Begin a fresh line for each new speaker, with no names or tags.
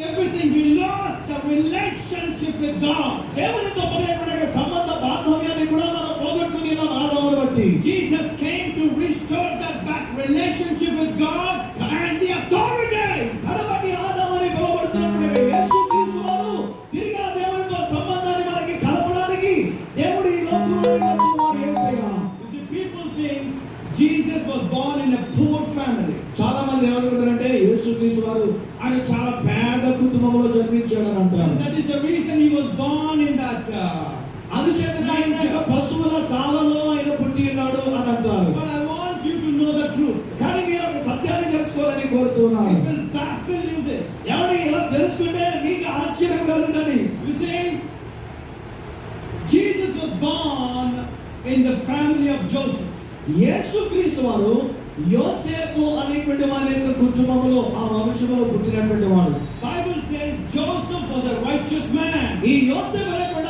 everything, we lost the relationship with God.
దేవునితో మనకు సంబంధ బాంధవ్యాన్ని కూడా మనం పోగొట్టుకున్నాం ఆదామును బట్టి.
Jesus came to restore that back relationship with God and the authority.
కాబట్టి ఆదాముని పిలువబడుతున్నప్పుడు యేసుక్రీస్తు వారు తిరిగి ఆ దేవునితో సంబంధాన్ని మనకి కలపడానికి దేవుడు ఈ లోకంలోకి వచ్చినవాడు యేసయ్య.
You see, people think Jesus was born in a poor family.
చాలా మంది ఏమనుకుంటారంటే యేసుక్రీస్తు వారు ఆయన చాలా పేద కుటుంబంలో జన్మించాడని అంటారు.
That is the reason he was born in that
అందుచేత ఆయన పశువుల శాలలో ఆయన పుట్టి ఉన్నాడు అని అంటారు.
But I want you to know the truth.
కానీ మీరు ఒక సత్యాన్ని తెలుసుకోవాలని కోరుతున్నాను.
It will baffle you this.
ఏమండి ఇలా తెలుసుకుంటే మీకు ఆశ్చర్యం కలుగుతుంది.
You see, Jesus was born in the family of Joseph.
యేసుక్రీస్తు వారు యోసేపు అనేటువంటి వారి యొక్క కుటుంబంలో ఆ వంశంలో పుట్టినటువంటి వాడు.
Bible says Joseph was a righteous man.
ఈ యోసేపు అనేటువంటి